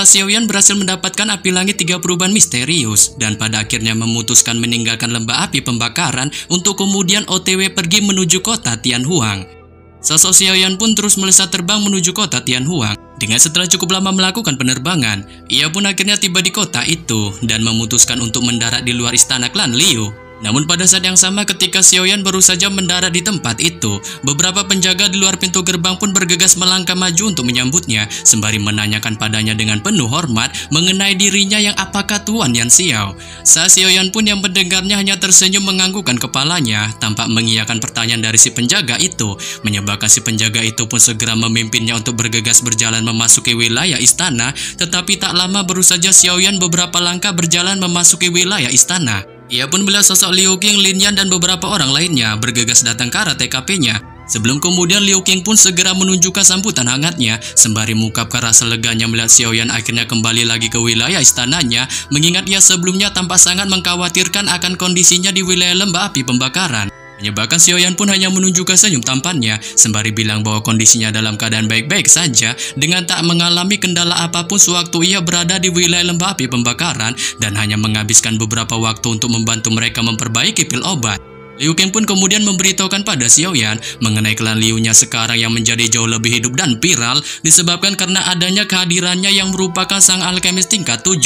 Xiaoyan berhasil mendapatkan api langit 3 perubahan misterius dan pada akhirnya memutuskan meninggalkan lembah api pembakaran untuk kemudian OTW pergi menuju kota Tianhuang. Sosok Xiaoyan pun terus melesat terbang menuju kota Tianhuang. Dengan setelah cukup lama melakukan penerbangan, ia pun akhirnya tiba di kota itu dan memutuskan untuk mendarat di luar istana klan Liu. Namun pada saat yang sama ketika Xiaoyan baru saja mendarat di tempat itu, beberapa penjaga di luar pintu gerbang pun bergegas melangkah maju untuk menyambutnya, sembari menanyakan padanya dengan penuh hormat mengenai dirinya yang apakah Tuan Yan Xiao. Saat Xiaoyan pun yang mendengarnya hanya tersenyum menganggukkan kepalanya, tampak mengiyakan pertanyaan dari si penjaga itu, menyebabkan si penjaga itu pun segera memimpinnya untuk bergegas berjalan memasuki wilayah istana, tetapi tak lama baru saja Xiaoyan beberapa langkah berjalan memasuki wilayah istana. Ia pun melihat sosok Liu Qing, Lin Yan, dan beberapa orang lainnya bergegas datang ke arah TKP-nya. Sebelum kemudian Liu Qing pun segera menunjukkan sambutan hangatnya, sembari mengungkapkan rasa leganya melihat Xiaoyan akhirnya kembali lagi ke wilayah istananya, mengingat ia sebelumnya tampak sangat mengkhawatirkan akan kondisinya di wilayah lembah api pembakaran. Menyebabkan Xiaoyan pun hanya menunjukkan senyum tampannya, sembari bilang bahwa kondisinya dalam keadaan baik-baik saja, dengan tak mengalami kendala apapun sewaktu ia berada di wilayah lembah api pembakaran, dan hanya menghabiskan beberapa waktu untuk membantu mereka memperbaiki pil obat. Liu Qing pun kemudian memberitahukan pada Xiaoyan mengenai klan Liu-nya sekarang yang menjadi jauh lebih hidup dan viral disebabkan karena adanya kehadirannya yang merupakan sang alkemis tingkat 7.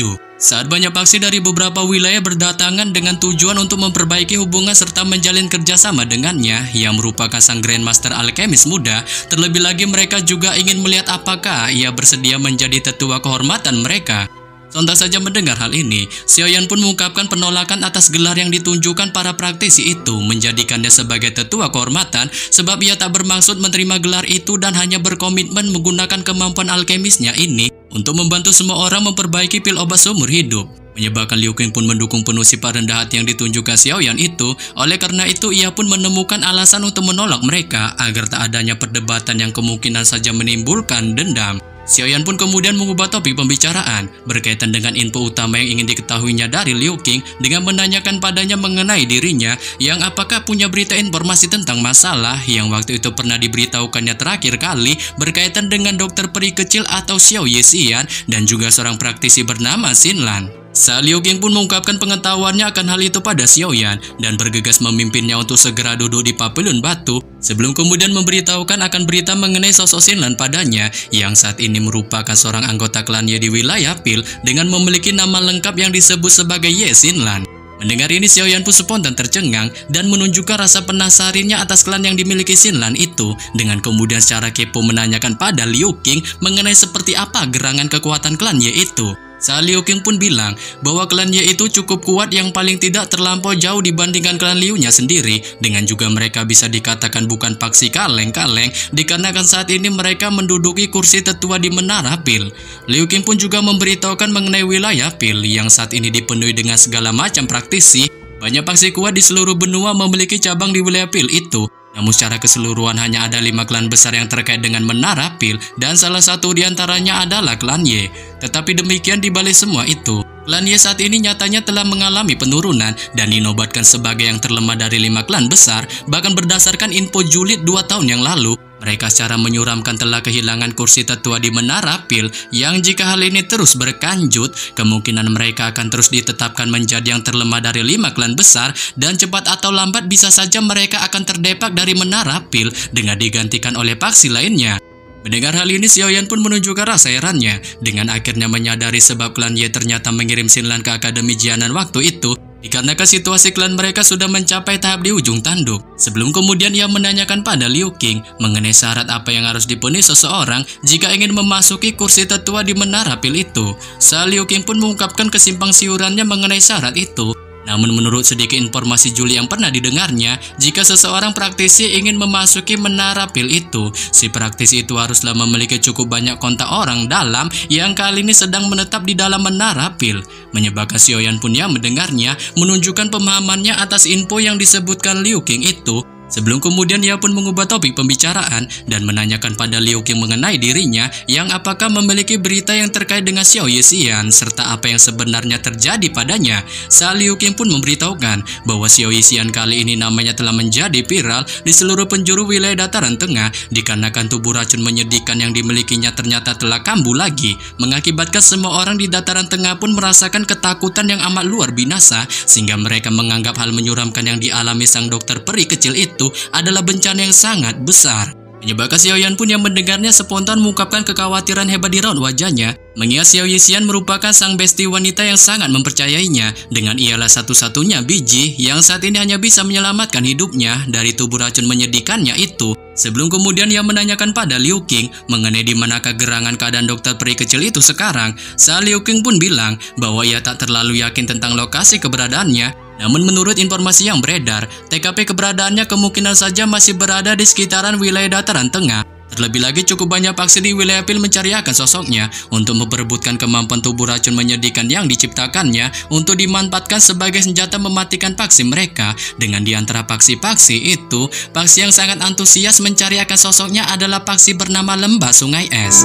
Saat banyak paksi dari beberapa wilayah berdatangan dengan tujuan untuk memperbaiki hubungan serta menjalin kerjasama dengannya yang merupakan sang Grandmaster Alkemis muda, terlebih lagi mereka juga ingin melihat apakah ia bersedia menjadi tetua kehormatan mereka. Sontak saja mendengar hal ini, Xiaoyan pun mengungkapkan penolakan atas gelar yang ditunjukkan para praktisi itu menjadikannya sebagai tetua kehormatan sebab ia tak bermaksud menerima gelar itu dan hanya berkomitmen menggunakan kemampuan alkemisnya ini untuk membantu semua orang memperbaiki pil obat seumur hidup. Menyebabkan Liu Qing pun mendukung penuh sifat rendah hati yang ditunjukkan Xiaoyan itu. Oleh karena itu ia pun menemukan alasan untuk menolak mereka agar tak adanya perdebatan yang kemungkinan saja menimbulkan dendam. Xiaoyan pun kemudian mengubah topik pembicaraan berkaitan dengan info utama yang ingin diketahuinya dari Liu Qing dengan menanyakan padanya mengenai dirinya yang apakah punya berita informasi tentang masalah yang waktu itu pernah diberitahukannya terakhir kali berkaitan dengan dokter peri kecil atau Xiao Yexian dan juga seorang praktisi bernama Xin Lan. Saat Liu Qing pun mengungkapkan pengetahuannya akan hal itu pada Xiaoyan dan bergegas memimpinnya untuk segera duduk di pavilion batu sebelum kemudian memberitahukan akan berita mengenai sosok Xin Lan padanya yang saat ini merupakan seorang anggota klan Ye di wilayah Pil dengan memiliki nama lengkap yang disebut sebagai Ye Xin Lan. Mendengar ini Xiaoyan pun spontan tercengang dan menunjukkan rasa penasarannya atas klan yang dimiliki Xin Lan itu dengan kemudian secara kepo menanyakan pada Liu Qing mengenai seperti apa gerangan kekuatan klan Ye itu. Saat Liu Qing pun bilang bahwa klan Ye itu cukup kuat yang paling tidak terlampau jauh dibandingkan klan Liu-nya sendiri, dengan juga mereka bisa dikatakan bukan paksi kaleng-kaleng dikarenakan saat ini mereka menduduki kursi tetua di Menara Pil. Liu Qing pun juga memberitahukan mengenai wilayah Pil yang saat ini dipenuhi dengan segala macam praktisi. Banyak paksi kuat di seluruh benua memiliki cabang di wilayah Pil itu. Namun secara keseluruhan hanya ada 5 klan besar yang terkait dengan Menara Pil dan salah satu diantaranya adalah klan Ye. Tetapi demikian dibalik semua itu, klan Ye saat ini nyatanya telah mengalami penurunan dan dinobatkan sebagai yang terlemah dari 5 klan besar. Bahkan berdasarkan info julid 2 tahun yang lalu, mereka secara menyuramkan telah kehilangan kursi tetua di Menara Pil yang jika hal ini terus berlanjut, kemungkinan mereka akan terus ditetapkan menjadi yang terlemah dari 5 klan besar dan cepat atau lambat bisa saja mereka akan terdepak dari Menara Pil dengan digantikan oleh paksi lainnya. Mendengar hal ini, Xiaoyan pun menunjukkan rasa herannya dengan akhirnya menyadari sebab klan Ye ternyata mengirim Xin Lan ke Akademi Jianan waktu itu dikarenakan situasi klan mereka sudah mencapai tahap di ujung tanduk. Sebelum kemudian ia menanyakan pada Liu Qing mengenai syarat apa yang harus dipenuhi seseorang jika ingin memasuki kursi tetua di Menara Pil itu. Saat Liu Qing pun mengungkapkan kesimpang siurannya mengenai syarat itu. Namun menurut sedikit informasi juli yang pernah didengarnya, jika seseorang praktisi ingin memasuki Menara Pil itu, si praktisi itu haruslah memiliki cukup banyak kontak orang dalam yang kali ini sedang menetap di dalam Menara Pil. Menyebabkan Xiaoyan pun yang mendengarnya menunjukkan pemahamannya atas info yang disebutkan Liu Qing itu. Sebelum kemudian ia pun mengubah topik pembicaraan dan menanyakan pada Liu Qing mengenai dirinya yang apakah memiliki berita yang terkait dengan Xiao Yixian serta apa yang sebenarnya terjadi padanya. Saat Liu Qing pun memberitahukan bahwa Xiao Yixian kali ini namanya telah menjadi viral di seluruh penjuru wilayah dataran tengah dikarenakan tubuh racun menyedihkan yang dimilikinya ternyata telah kambuh lagi, mengakibatkan semua orang di dataran tengah pun merasakan ketakutan yang amat luar binasa sehingga mereka menganggap hal menyeramkan yang dialami sang dokter peri kecil itu adalah bencana yang sangat besar. Menyebabkan Xiao Yan pun yang mendengarnya spontan mengungkapkan kekhawatiran hebat di raut wajahnya, mengingat Xiao Yixian merupakan sang besti wanita yang sangat mempercayainya, dengan ialah satu-satunya biji yang saat ini hanya bisa menyelamatkan hidupnya dari tubuh racun menyedihkannya itu. Sebelum kemudian ia menanyakan pada Liu Qing mengenai di manakah gerangan keadaan dokter peri kecil itu sekarang. Saat Liu Qing pun bilang bahwa ia tak terlalu yakin tentang lokasi keberadaannya. Namun menurut informasi yang beredar, TKP keberadaannya kemungkinan saja masih berada di sekitaran wilayah dataran tengah. Terlebih lagi cukup banyak paksi di wilayah Pil mencari akan sosoknya untuk memperebutkan kemampuan tubuh racun menyedihkan yang diciptakannya untuk dimanfaatkan sebagai senjata mematikan paksi mereka. Dengan di antara paksi-paksi itu, paksi yang sangat antusias mencari akan sosoknya adalah paksi bernama Lembah Sungai Es.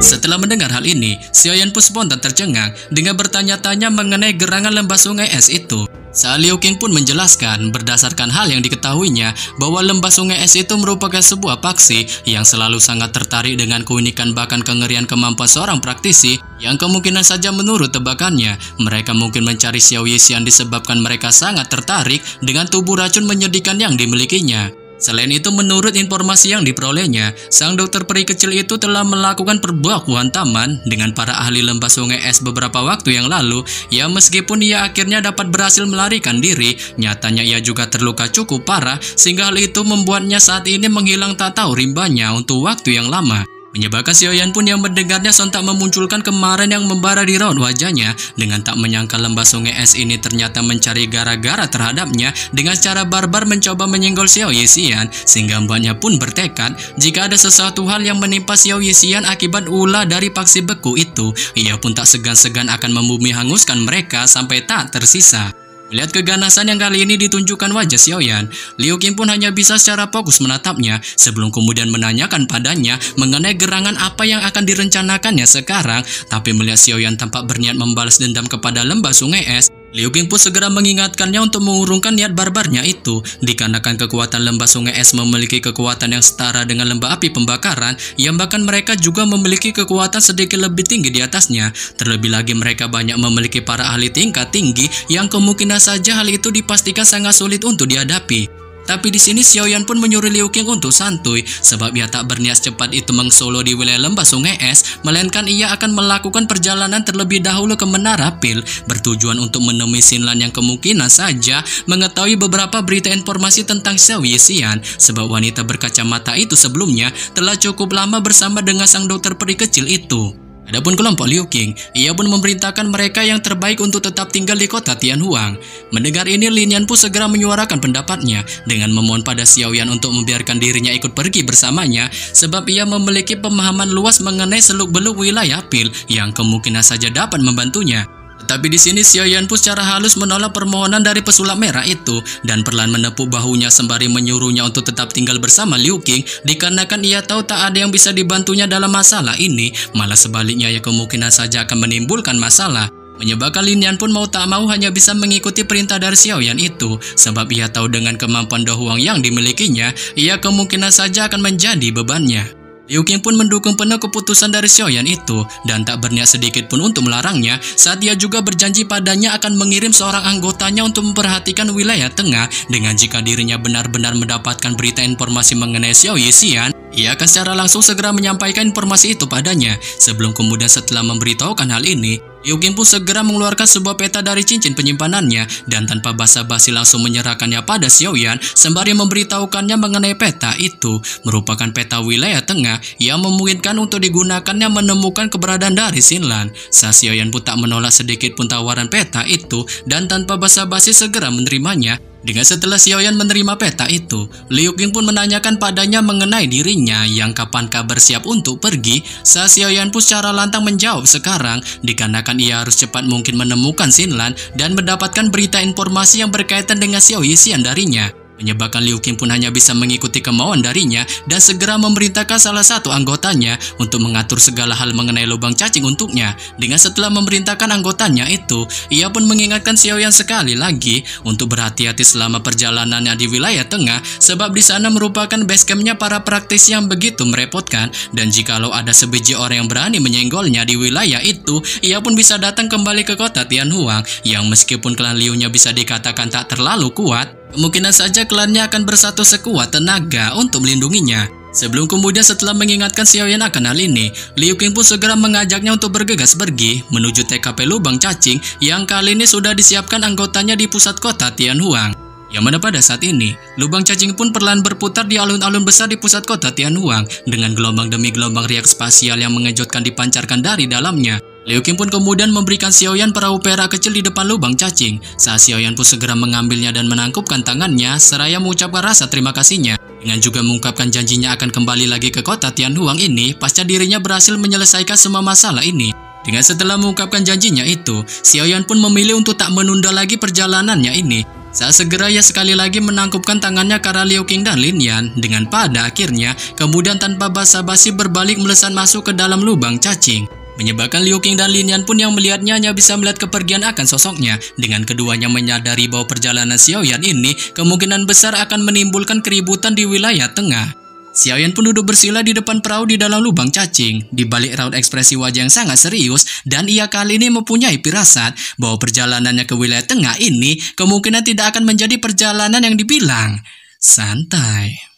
Setelah mendengar hal ini, Xiao Yan pun spontan tercengang dengan bertanya-tanya mengenai gerangan lembah sungai es itu. Saat Liu Qing pun menjelaskan berdasarkan hal yang diketahuinya bahwa lembah sungai es itu merupakan sebuah paksi yang selalu sangat tertarik dengan keunikan bahkan kengerian kemampuan seorang praktisi yang kemungkinan saja menurut tebakannya mereka mungkin mencari Xiao Yixian disebabkan mereka sangat tertarik dengan tubuh racun menyedihkan yang dimilikinya. Selain itu, menurut informasi yang diperolehnya, sang dokter peri kecil itu telah melakukan perbuatan taman dengan para ahli lembah sungai es beberapa waktu yang lalu. Ya, meskipun ia akhirnya dapat berhasil melarikan diri, nyatanya ia juga terluka cukup parah sehingga hal itu membuatnya saat ini menghilang tak tahu rimbanya untuk waktu yang lama. Menyebabkan Xiao Yan pun yang mendengarnya sontak memunculkan kemarahan yang membara di raut wajahnya dengan tak menyangka lembah sungai es ini ternyata mencari gara-gara terhadapnya dengan cara barbar mencoba menyenggol Xiao Yixian sehingga mbaknya pun bertekad jika ada sesuatu hal yang menimpa Xiao Yixian akibat ulah dari paksi beku itu, ia pun tak segan-segan akan membumi hanguskan mereka sampai tak tersisa. Melihat keganasan yang kali ini ditunjukkan wajah Xiao Yan, Liu Qing pun hanya bisa secara fokus menatapnya sebelum kemudian menanyakan padanya mengenai gerangan apa yang akan direncanakannya sekarang. Tapi melihat Xiao Yan tampak berniat membalas dendam kepada lembah sungai es, Liu Qing pun segera mengingatkannya untuk mengurungkan niat barbarnya itu, dikarenakan kekuatan lembah sungai es memiliki kekuatan yang setara dengan lembah api pembakaran, yang bahkan mereka juga memiliki kekuatan sedikit lebih tinggi di atasnya. Terlebih lagi mereka banyak memiliki para ahli tingkat tinggi yang kemungkinan saja hal itu dipastikan sangat sulit untuk dihadapi. Tapi di sini Xiao Yan pun menyuruh Liu Qing untuk santuy sebab ia tak berniat secepat itu mengsolo di wilayah lembah sungai es, melainkan ia akan melakukan perjalanan terlebih dahulu ke Menara Pil bertujuan untuk menemui Xinlan yang kemungkinan saja mengetahui beberapa berita informasi tentang Xiao Yixian sebab wanita berkacamata itu sebelumnya telah cukup lama bersama dengan sang dokter peri kecil itu. Adapun kelompok Liu Qing, ia pun memerintahkan mereka yang terbaik untuk tetap tinggal di kota Tianhuang. Mendengar ini, Lin Yan pun segera menyuarakan pendapatnya dengan memohon pada Xiao Yan untuk membiarkan dirinya ikut pergi bersamanya sebab ia memiliki pemahaman luas mengenai seluk-beluk wilayah Pil yang kemungkinan saja dapat membantunya. Tetapi di sini Xiao Yan pun secara halus menolak permohonan dari pesulap merah itu dan perlahan menepuk bahunya sembari menyuruhnya untuk tetap tinggal bersama Liu Qing dikarenakan ia tahu tak ada yang bisa dibantunya dalam masalah ini, malah sebaliknya ia kemungkinan saja akan menimbulkan masalah. Menyebabkan Lin Yan pun mau tak mau hanya bisa mengikuti perintah dari Xiao Yan itu sebab ia tahu dengan kemampuan Da Huang yang dimilikinya, ia kemungkinan saja akan menjadi bebannya. Liu Qing pun mendukung penuh keputusan dari Xiao Yan itu dan tak berniat sedikit pun untuk melarangnya saat dia juga berjanji padanya akan mengirim seorang anggotanya untuk memperhatikan wilayah tengah dengan jika dirinya benar-benar mendapatkan berita informasi mengenai Xiao Yixian, ia akan secara langsung segera menyampaikan informasi itu padanya. Sebelum kemudian setelah memberitahukan hal ini, Liu Qing pun segera mengeluarkan sebuah peta dari cincin penyimpanannya dan tanpa basa-basi langsung menyerahkannya pada Xiao Yan sembari memberitahukannya mengenai peta itu merupakan peta wilayah tengah yang memungkinkan untuk digunakannya menemukan keberadaan dari Xinlan. Saat Xiao Yan pun tak menolak sedikit pun tawaran peta itu dan tanpa basa-basi segera menerimanya. Dengan setelah Xiaoyan menerima peta itu, Liu Qing pun menanyakan padanya mengenai dirinya yang kapankah bersiap untuk pergi. Saat Xiaoyan pun secara lantang menjawab sekarang, dikarenakan ia harus cepat mungkin menemukan Xinlan dan mendapatkan berita informasi yang berkaitan dengan Xiao Yixian darinya. Menyebabkan Liu Qing pun hanya bisa mengikuti kemauan darinya dan segera memerintahkan salah satu anggotanya untuk mengatur segala hal mengenai lubang cacing untuknya. Dengan setelah memerintahkan anggotanya itu, ia pun mengingatkan Xiaoyan sekali lagi untuk berhati-hati selama perjalanannya di wilayah tengah, sebab di sana merupakan base campnya para praktisi yang begitu merepotkan, dan jikalau ada sebiji orang yang berani menyenggolnya di wilayah itu, ia pun bisa datang kembali ke kota Tianhuang yang meskipun klan Liu-nya bisa dikatakan tak terlalu kuat, kemungkinan saja klannya akan bersatu sekuat tenaga untuk melindunginya. Sebelum kemudian setelah mengingatkan Xiaoyan akan hal ini, Liu Qing pun segera mengajaknya untuk bergegas pergi menuju TKP lubang cacing yang kali ini sudah disiapkan anggotanya di pusat kota Tianhuang. Yang mana pada saat ini, lubang cacing pun perlahan berputar di alun-alun besar di pusat kota Tianhuang dengan gelombang demi gelombang riak spasial yang mengejutkan dipancarkan dari dalamnya. Liu Qing pun kemudian memberikan Xiaoyan perahu perak kecil di depan lubang cacing. Saat Xiaoyan pun segera mengambilnya dan menangkupkan tangannya seraya mengucapkan rasa terima kasihnya. Dengan juga mengungkapkan janjinya akan kembali lagi ke kota Tianhuang ini pasca dirinya berhasil menyelesaikan semua masalah ini. Dengan setelah mengungkapkan janjinya itu, Xiaoyan pun memilih untuk tak menunda lagi perjalanannya ini. Saat segera ia sekali lagi menangkupkan tangannya ke arah Liu Qing dan Lin Yan, dengan pada akhirnya kemudian tanpa basa-basi berbalik melesat masuk ke dalam lubang cacing. Menyebabkan Liu Qing dan Lin Yan pun yang melihatnya hanya bisa melihat kepergian akan sosoknya. Dengan keduanya menyadari bahwa perjalanan Xiaoyan ini kemungkinan besar akan menimbulkan keributan di wilayah tengah. Xiaoyan pun duduk bersila di depan perahu di dalam lubang cacing. Di balik raut ekspresi wajah yang sangat serius, dan ia kali ini mempunyai firasat bahwa perjalanannya ke wilayah tengah ini kemungkinan tidak akan menjadi perjalanan yang dibilang santai.